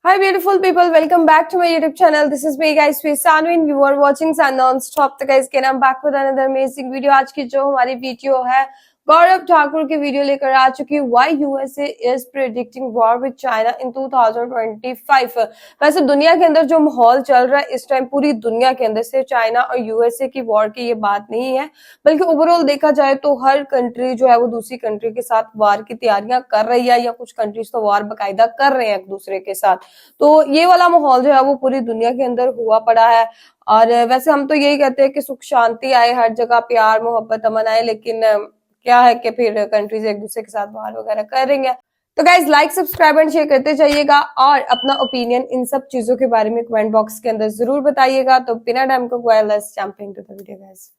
Hi beautiful people, welcome back to my YouTube channel. This is me guys, Sanu and you are watching Sun Non-Stop. तो guys again I'm back with another amazing video. आज की जो हमारी video है गौरव ठाकुर की video लेकर आ चुकी है Why USA is predicting war with China in 2025। वैसे दुनिया के अंदर जो माहौल चल रहा है इस टाइम पूरी दुनिया के अंदर सिर्फ चाइना और यूएसए की वॉर की ये बात नहीं है, बल्कि ओवरऑल देखा जाए तो हर कंट्री जो है वो दूसरी कंट्री के साथ वार की तैयारियां कर रही है या कुछ कंट्रीज तो वार बकायदा कर रहे हैं एक दूसरे के साथ। तो ये वाला माहौल जो है वो पूरी दुनिया के अंदर हुआ पड़ा है। और वैसे हम तो यही कहते हैं कि सुख शांति आए, हर जगह प्यार मोहब्बत अमन आए, लेकिन क्या है कि फिर कंट्रीज एक दूसरे के साथ वार वगैरह कर रही है। तो guys like subscribe and share करते जाइएगा और अपना ओपिनियन इन सब चीजों के बारे में कमेंट बॉक्स के अंदर जरूर बताइएगा। तो बिना टाइम को गया let's jump into the video guys.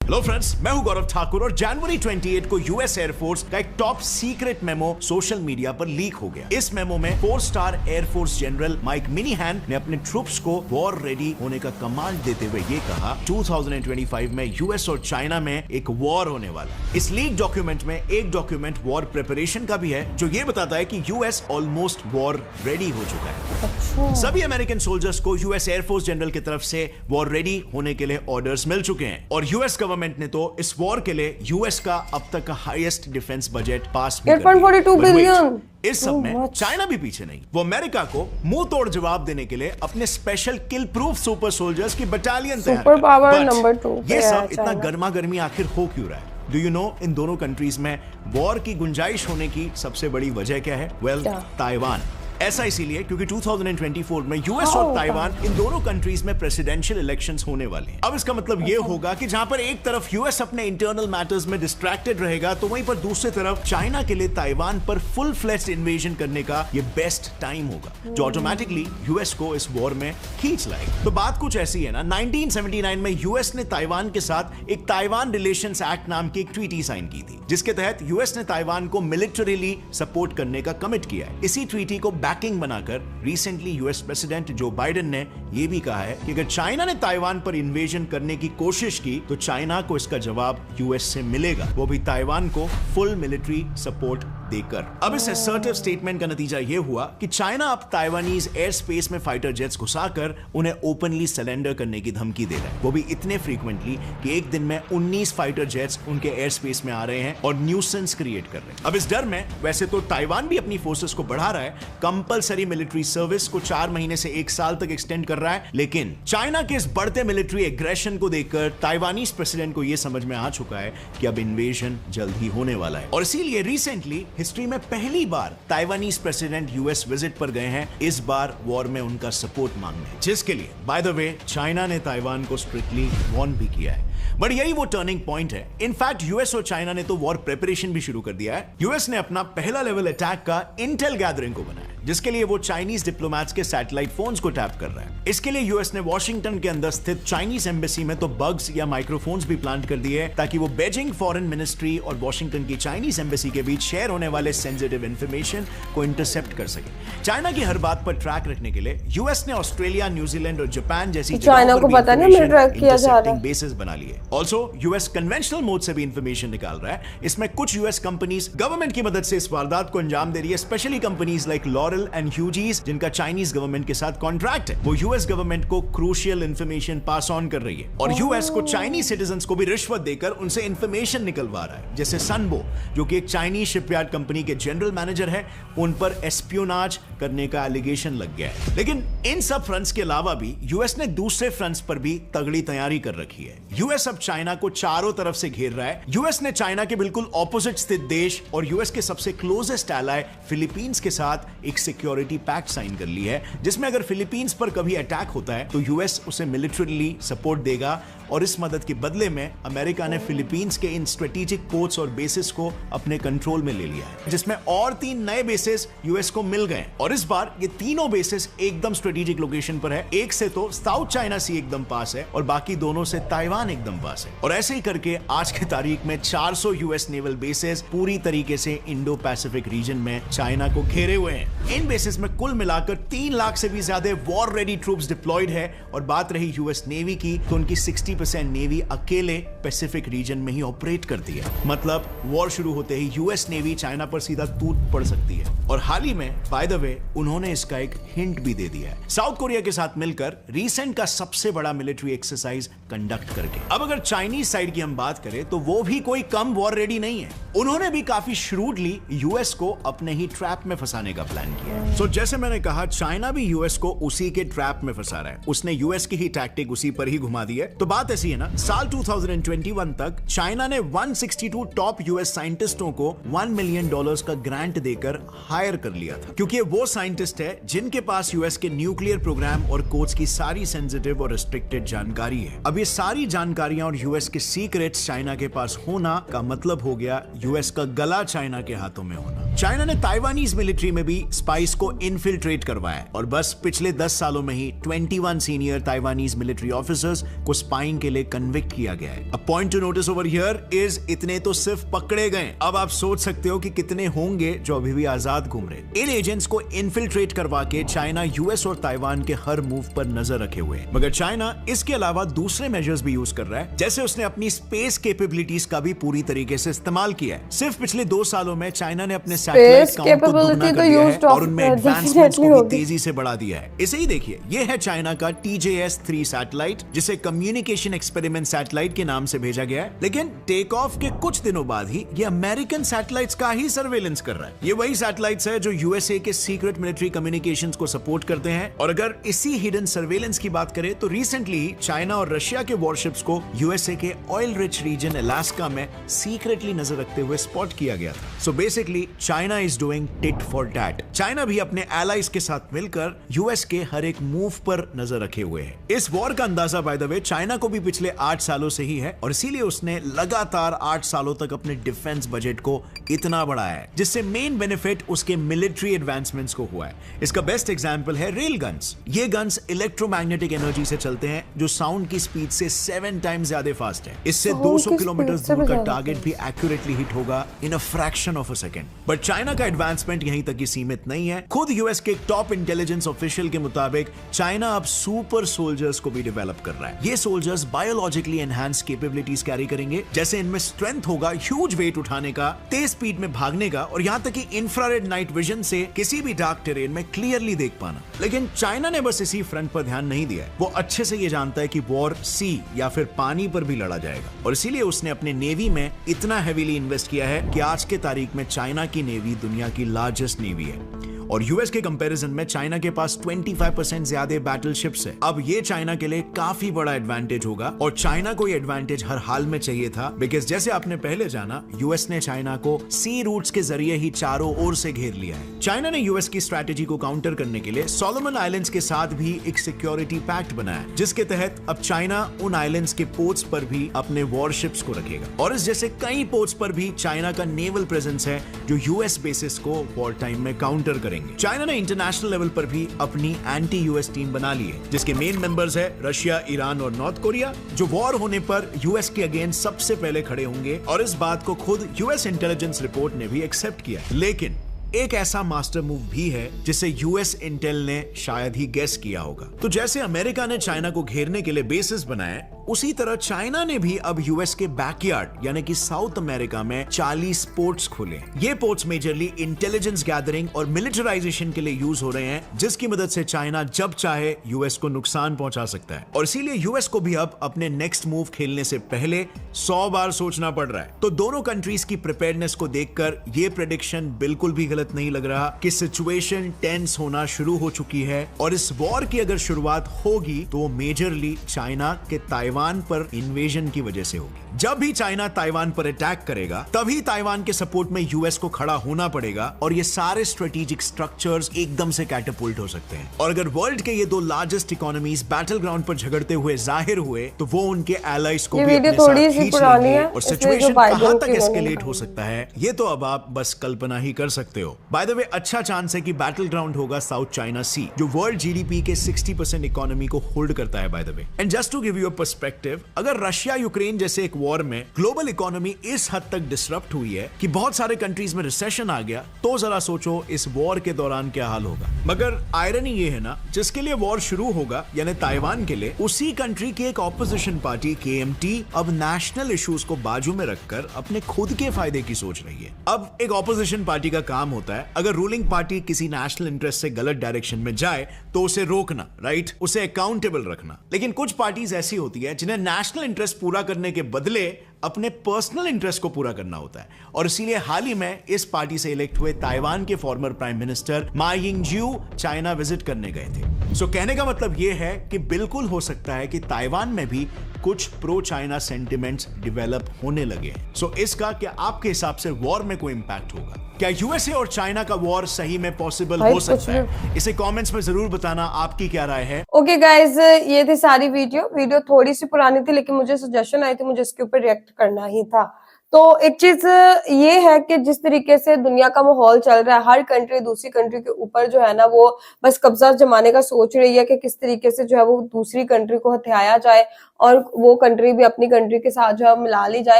Hello friends, मैं हूं गौरव ठाकुर और जनवरी 28 को यूएस एयरफोर्स का एक top secret memo social media पर लीक हो गया। इस मेमो में 4 स्टार एयरफोर्स जनरल माइक मिनीहैन ने अपने ट्रूप्स को वॉर रेडी होने का कमांड देते हुए ये कहा 2025 में यूएस और चाइना में एक वॉर होने वाला है। इस लीक डॉक्यूमेंट में एक डॉक्यूमेंट वॉर प्रिपरेशन का भी है जो ये बताता है कि यूएस ऑलमोस्ट वॉर रेडी हो चुका है। सभी अमेरिकन सोल्जर्स को यूएस एयरफोर्स जनरल की तरफ से वॉर रेडी होने के लिए ऑर्डर्स मिल चुके हैं और यूएस गवर्नमेंट ने तो इस वॉर के लिए यूएस का अब तक का हाईएस्ट डिफेंस बजट पास भी 8.42 बिलियन। इस सब में चाइना भी पीछे नहीं। वो अमेरिका को मुंह तोड़ जवाब देने के लिए अपने स्पेशल किल प्रूफ सुपर सोल्जर्स की बटालियन तैयार सुपर पावर नंबर 2 ये सब इतना गर्मा गर्मी आखिर हो क्यों रहा है? डू यू नो इन दोनों कंट्रीज में वॉर की गुंजाइश होने की सबसे बड़ी वजह क्या है? Well, Taiwan. ऐसा इसीलिए क्योंकि 2024 में यूएस और ताइवान इन दोनों कंट्रीज में प्रेसिडेंशियल इलेक्शंस होने वाले हैं। अब इसका मतलब ये होगा कि जहां पर एक तरफ यूएस अपने इंटरनल मैटर्स में डिस्ट्रैक्टेड रहेगा तो वहीं पर दूसरी तरफ चाइना के लिए ताइवान पर फुल फ्लेज्ड इन्वेजन करने का ये बेस्ट टाइम होगा जो ऑटोमेटिकली यूएस को इस वॉर में खींच लाएगा। तो बात कुछ ऐसी है ना, 1979 में यूएस ने ताइवान के साथ एक ताइवान रिलेशंस एक्ट नाम की एक ट्रीटी साइन की थी जिसके तहत यूएस ने ताइवान को मिलिटरीली सपोर्ट करने का कमिट किया है। इसी ट्रीटी को बैकिंग बनाकर recently US president Joe Biden ने यह भी कहा है कि अगर चाइना ने ताइवान पर इन्वेजन करने की कोशिश की तो चाइना को इसका जवाब यूएस से मिलेगा, वो भी ताइवान को फुल मिलिट्री सपोर्ट देकर। अब इस असर्टिव स्टेटमेंट का नतीजा यह हुआ कि चाइना अब ताइवानीज एयर स्पेस में फाइटर जेट्स घुसाकर उन्हें ओपनली सरेंडर करने की धमकी दे रहा है, वो भी इतने फ्रीक्वेंटली कि एक दिन में 19 फाइटर जेट्स उनके एयर स्पेस में आ रहे हैं और न्यूसेंस क्रिएट कर रहे हैं। अब इस डर में वैसे तो ताइवान भी अपनी फोर्सेस को बढ़ा रहा है, कंपलसरी मिलिट्री सर्विस को 4 महीने से 1 साल तक एक्सटेंड कर रहा है, लेकिन चाइना के इस बढ़ते मिलिट्री एग्रेशन को देखकर ताइवानीज प्रेसिडेंट को यह समझ में आ चुका है कि अब इन्वेजन जल्द ही होने वाला है। और इसीलिए रिसेंटली हिस्ट्री में पहली बार ताइवानीज प्रेसिडेंट यूएस विजिट पर गए हैं, इस बार वॉर में उनका सपोर्ट मांगने, जिसके लिए बाय द वे चाइना ने ताइवान को स्ट्रिक्टली वार्न भी किया है। बट यही वो टर्निंग पॉइंट है। इनफैक्ट यूएस और चाइना ने तो वॉर प्रिपरेशन भी शुरू कर दिया है। यूएस ने अपना पहला लेवल अटैक का इंटेल गैदरिंग को बनाया जिसके लिए वो चाइनीज डिप्लोमैट्स के सैटेलाइट फोन्स को टैप कर रहा है। इसके लिए यूएस ने वॉशिंगटन के अंदर स्थित चाइनीज एम्बेसी में तो बग्स या माइक्रोफोन्स भी प्लांट कर दिए ताकि वो बीजिंग फॉरेन मिनिस्ट्री और वॉशिंगटन की चाइनीज एम्बेसी के बीच शेयर होने वाले सेंसिटिव इंफॉर्मेशन को इंटरसेप्ट कर सके। चाइना की हर बात पर ट्रैक रखने के लिए यूएस ने ऑस्ट्रेलिया, न्यूजीलैंड और जापान जैसी चाइना को पता नहीं ट्रैक किया जा रहा है, बेसिस बना लिए। ऑल्सो यूएस कन्वेंशनल मोड से भी इंफॉर्मेशन निकाल रहा है। इसमें कुछ यूएस कंपनीज गवर्नमेंट की मदद से इस वारदात को अंजाम दे रही है, especially companies like Loral and Hughes जिनका चाइनीज गवर्नमेंट के साथ कॉन्ट्रैक्ट है। वो यूएस गवर्नमेंट को क्रूशियल इंफॉर्मेशन पास ऑन कर रही है और यूएस को चाइनीज सिटीजंस को भी रिश्वत देकर उनसे इंफॉर्मेशन निकलवा रहा है। जैसे सनबो जो कि एक चाइनीज शिपयार्ड कंपनी के जनरल मैनेजर है, उन पर एस्पियोनाज करने का एलिगेशन लग गया है। लेकिन इन सब फ्रंट्स के अलावा भी यूएस ने दूसरे फ्रंट्स पर भी तगड़ी तैयारी कर रखी है। यूएस अब चाइना को चारों तरफ से घेर रहा है। यूएस ने चाइना के बिल्कुल ऑपोजिट स्थित देश और यूएस के सबसे क्लोजेस्ट एलाय फिलीपींस के साथ एक सिक्योरिटी पैक्ट साइन कर ली है जिसमें अगर फिलीपींस पर कभी अटैक होता है तो यूएस उसे मिलिटरीली सपोर्ट देगा और इस मदद के बदले में अमेरिका ने फिलीपींस के इन स्ट्रेटेजिक पोर्ट्स और बेसिस को अपने कंट्रोल में ले लिया है, जिसमें और 3 नए बेसिस यूएस को मिल गए और इस बार ये तीनों बेसिस एकदम स्ट्रेटेजिक लोकेशन पर है। एक से तो साउथ चाइना सी एकदम पास है और बाकी दोनों से ताइवान एकदम पास है। और ऐसे ही करके आज की तारीख में 400 यूएस नेवल बेसेस पूरी तरीके से इंडो पैसिफिक रीजन में चाइना को घेरे हुए हैं। इन बेसिस में कुल मिलाकर 3 लाख से भी ज्यादा वॉर रेडी ट्रूप्स डिप्लॉयड है। और बात रही यूएस नेवी की, तो उनकी 60% नेवी अकेले पैसिफिक रीजन में ही ऑपरेट करती है। मतलब वॉर शुरू होते ही यूएस नेवी चाइना पर सीधा टूट पड़ सकती है। और हाल ही में बाय द वे उन्होंने इसका एक हिंट भी दे दिया है, साउथ कोरिया के साथ मिलकर रीसेंट का सबसे बड़ा मिलिट्री एक्सरसाइज कंडक्ट करके। अब अगर चाइनीज साइड की हम बात करें तो वो भी कोई कम वॉर रेडी नहीं है। उन्होंने भी काफी श्रूडली यूएस को अपने ही ट्रैप में फंसाने का प्लान किया है। सो जैसे मैंने कहा, चाइना भी यूएस को उसी के ट्रैप में फंसा रहा है। उसने यूएस की ही टैक्टिक उसी पर ही घुमा दी है। तो बात ऐसी है ना, साल 2021 तक चाइना ने 162 टॉप यूएस साइंटिस्टों को $1 मिलियन का ग्रांट देकर हायर कर लिया था, क्योंकि ये वो साइंटिस्ट है जिनके पास यूएस के न्यूक्लियर प्रोग्राम और कोड्स की सारी सेंसिटिव और रिस्ट्रिक्टेड जानकारी है। अब ये सारी जानकारियां और यूएस के सीक्रेट्स चाइना के पास होना का मतलब हो गया यूएस का गला चाइना के हाथों में होना। चाइना ने ताइवानीज मिलिट्री में भी स्पाइस को इनफिल्ट्रेट करवाया और बस पिछले 10 सालों में ही 21 सीनियर ताइवानीज मिलिट्री ऑफिसर्स को स्पाइंग के लिए कन्विक्ट किया गया है। अब point two notice over here is इतने तो सिर्फ पकड़े गए। अब आप सोच सकते हो कि कितने होंगे जो अभी भी आजाद घूम रहे। इन एजेंट्स को इनफिल्ट्रेट करवा के चाइना यूएस और ताइवान के हर मूव पर नजर रखे हुए है। मगर चाइना इसके अलावा दूसरे मेजर्स भी यूज कर रहा है, जैसे उसने अपनी स्पेस कैपेबिलिटीज का भी पूरी तरीके से इस्तेमाल किया है। सिर्फ पिछले 2 सालों में चाइना ने अपने सैटेलाइट काउंट को दुगना कर दिया है और उनमें एडवांसमेंट्स को भी तेजी से बढ़ा दिया है। इसे ही देखिए, ये है चाइना का TJS-3 सैटेलाइट, जिसे कम्युनिकेशन एक्सपेरिमेंट सैटेलाइट के नाम से भेजा गया है। लेकिन टेक ऑफ के कुछ दिनों बाद ही ये अमेरिकन सैटेलाइट्स का ही सर्वेलेंस कर रहा है। ये वही सैटेलाइट्स है जो यूएसए के सीक्रेट मिलिट्री कम्युनिकेशंस को सपोर्ट करते हैं। और अगर इसी हिडन सर्वेलेंस की बात करें तो रिसेंटली चाइना और रशिया के वॉरशिप्स को यूएसए के ऑयल रिच रीजन अलास्का में सीक्रेटली नजर रखते हुए स्पॉट किया गया था। So basically China is doing tit for tat. China भी अपने एलाइज के साथ मिलकर यूएस के हर एक मूव पर नजर रखे हुए है। इस वॉर का अंदाजा बाय द वे चाइना को भी पिछले 8 सालों से ही है और इसीलिए उसने लगातार 8 सालों तक अपने डिफेंस बजट को इतना बढ़ाया है, जिससे मेन बेनिफिट उसके मिलिट्री एडवांसमेंट्स को हुआ है। इसका बेस्ट एग्जांपल है रेल गन्स। ये गन्स इलेक्ट्रोमैग्नेटिक एनर्जी से चलते हैं, जो साउंड की स्पीड से 7 टाइम्स ज्यादा फास्ट है। इससे 200 किलोमीटर दूर का टारगेट भी एक्यूरेटली हिट होगा in a fraction of a second. But China का एडवांसमेंट यहीं तक ही सीमित नहीं है। खुद यूएस के टॉप इंटेलिजेंस ऑफिशियल के मुताबिक चाइना अब सुपर सोल्जर्स को भी डेवलप कर रहा है। ये soldiers biologically enhance capabilities carry करेंगे, जैसे इनमें स्ट्रेंथ होगा ह्यूज वेट उठाने का, तेज स्पीड में भागने का और यहां तक कि इंफ्रारेड नाइट विजन से किसी भी डार्क टेरेन में क्लियरली देख पाना। लेकिन चाइना ने बस इसी फ्रंट पर ध्यान नहीं दिया है। वो अच्छे से ये जानता है कि वॉर सी या फिर पानी पर भी लड़ा जाएगा और इसीलिए उसने अपने नेवी में इतना हेवीली इन्वेस्ट किया है कि आज के तारीख में चाइना की नेवी दुनिया की लार्जेस्ट नेवी है। और यूएस के कंपैरिजन में चाइना के पास 25% ज्यादा बैटलशिप्स है। अब ये चाइना के लिए काफी बड़ा एडवांटेज होगा और चाइना को ये एडवांटेज हर हाल में चाहिए था, बिकॉज जैसे आपने पहले जाना, यूएस ने चाइना को सी रूट्स के जरिए ही चारों ओर से घेर लिया है। चाइना ने यूएस की स्ट्रैटेजी को काउंटर करने के लिए सोलोमन आइलैंड्स के साथ भी एक सिक्योरिटी पैक्ट बनाया, जिसके तहत अब चाइना उन आइलैंड्स के पोर्ट्स पर भी अपने वॉरशिप्स को रखेगा और इस जैसे कई पोर्ट्स पर भी चाइना का नेवल प्रेजेंस है, जो यूएस बेसिस को वॉर टाइम में काउंटर करेंगे। चाइना ने इंटरनेशनल लेवल पर भी अपनी एंटी यूएस टीम बना ली है, जिसके मेन मेंबर्स है रशिया, ईरान और नॉर्थ कोरिया, जो वॉर होने पर यूएस के अगेंस्ट सबसे पहले खड़े होंगे। और इस बात को खुद यूएस इंटेलिजेंस रिपोर्ट ने भी एक्सेप्ट किया। लेकिन एक ऐसा मास्टर मूव भी है जिसे यूएस इंटेल ने शायद ही गेस किया होगा। तो जैसे अमेरिका ने चाइना को घेरने के लिए बेसिस बनाए, उसी तरह चाइना ने भी अब यूएस के बैकयार्ड यानी कि साउथ अमेरिका में 40 पोर्ट्स खोले। ये पोर्ट्स मेजरली इंटेलिजेंस गैदरिंग और मिलिटराइजेशन के लिए यूज हो रहे हैं, जिसकी मदद से चाइना जब चाहे यूएस को नुकसान पहुंचा सकता है। और इसीलिए यूएस को भी अब अपने नेक्स्ट मूव खेलने से पहले 100 बार सोचना पड़ रहा है। तो दोनों कंट्रीज की प्रिपेयर्डनेस को देखकर यह प्रेडिक्शन बिल्कुल भी गलत नहीं लग रहा कि सिचुएशन टेंस होना शुरू हो चुकी है और इस वॉर की अगर शुरुआत होगी तो वो मेजरली चाइना के ताइवान पर इन्वेजन की वजह से होगी। जब भी चाइना ताइवान पर अटैक करेगा, तभी ताइवान के सपोर्ट में यूएस को खड़ा होना पड़ेगा और ये सारे स्ट्रेटेजिक स्ट्रक्चर्स एकदम से कैटापुल्ट हो सकते हैं। और अगर वर्ल्ड के ये दो लार्जेस्ट इकोनॉमीज बैटल ग्राउंड पर झगड़ते हुए जाहिर हुए, तो वो उनके एलाइज को भी अपने साथ खींच लेंगे और सिचुएशन कहां तक एस्केलेट हो सकता है, ये तो अब आप बस कल्पना ही कर सकते हो। बाय द वे, अच्छा चांस है कि बैटल ग्राउंड होगा साउथ चाइना सी, जो वर्ल्ड जीडीपी के 60% इकोनॉमी को होल्ड करता है by the way. And just to give you a perspective, perspective, अगर रशिया यूक्रेन जैसे एक वॉर में ग्लोबल इकोनॉमी इस हद तक डिसरप्ट हुई है कि बहुत सारे कंट्रीज में रिसेशन आ गया, तो जरा सोचो इस वॉर के दौरान क्या हाल होगा। मगर आयरनी ये है ना, जिसके लिए वॉर शुरू होगा यानी ताइवान के लिए, उसी कंट्री की एक ऑपोजिशन पार्टी KMT अब नेशनल इश्यूज को बाजू में रखकर अपने खुद के फायदे की सोच रही है। अब एक ऑपोजिशन पार्टी का काम होता है, अगर रूलिंग पार्टी किसी नेशनल इंटरेस्ट से गलत डायरेक्शन में जाए तो उसे रोकना, राइट, उसे अकाउंटेबल रखना। लेकिन कुछ पार्टीज ऐसी होती है जिन्हें नेशनल इंटरेस्ट पूरा करने के बदले अपने पर्सनल इंटरेस्ट को पूरा करना होता है, और इसीलिए हाल ही में इस पार्टी से इलेक्ट हुए ताइवान के फॉर्मर प्राइम मिनिस्टर मा यिंगज्यू चाइना विजिट करने गए थे। सो कहने का मतलब यह है कि बिल्कुल हो सकता है कि ताइवान में भी कुछ प्रो चाइना सेंटिमेंट्स डेवलप होने लगे। सो इसका क्या आपके हिसाब से वॉर में कोई इंपैक्ट होगा? क्या यूएसए और चाइना का वॉर सही में पॉसिबल हो सकता है? इसे कमेंट्स में जरूर बताना, आपकी क्या राय है। ओके गाइज, ये थी सारी वीडियो थोड़ी सी पुरानी थी, लेकिन मुझे सजेशन आई थी, मुझे इसके ऊपर रिएक्ट करना ही था। तो एक चीज ये है कि जिस तरीके से दुनिया का माहौल चल रहा है, हर कंट्री दूसरी कंट्री के ऊपर जो है ना वो बस कब्जा जमाने का सोच रही है कि किस तरीके से जो है वो दूसरी कंट्री को हथियाया जाए और वो कंट्री भी अपनी कंट्री के साथ जो है मिला ली जाए।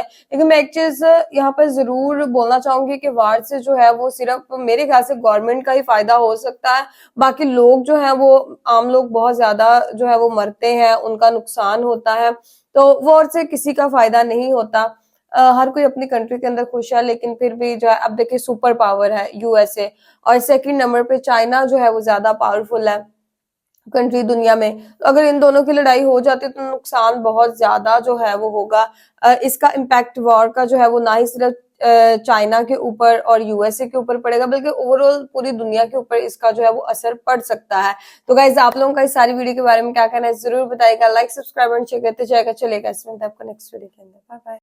लेकिन मैं एक चीज यहाँ पर जरूर बोलना चाहूंगी कि वार से जो है वो सिर्फ मेरे ख्याल से गवर्नमेंट का ही फायदा हो सकता है। बाकी लोग जो है वो आम लोग बहुत ज्यादा जो है वो मरते हैं, उनका नुकसान होता है। तो वॉर से किसी का फायदा नहीं होता। हर कोई अपनी कंट्री के अंदर खुश है, लेकिन फिर भी जो है अब देखिए सुपर पावर है यूएसए और सेकंड नंबर पे चाइना जो है वो ज्यादा पावरफुल है कंट्री दुनिया में। तो अगर इन दोनों की लड़ाई हो जाती है तो नुकसान बहुत ज्यादा जो है वो होगा। इसका इम्पैक्ट वॉर का जो है वो ना ही सिर्फ चाइना के ऊपर और यूएसए के ऊपर पड़ेगा, बल्कि ओवरऑल पूरी दुनिया के ऊपर इसका जो है वो असर पड़ सकता है। तो गाइज आप लोगों का इस सारी वीडियो के बारे में क्या कहना है जरूर बताइएगा। लाइक, सब्सक्राइब एंड शेयर करते जाएगा। चलेगा इसमें आपको नेक्स्ट वीडियो के अंदर। Bye bye.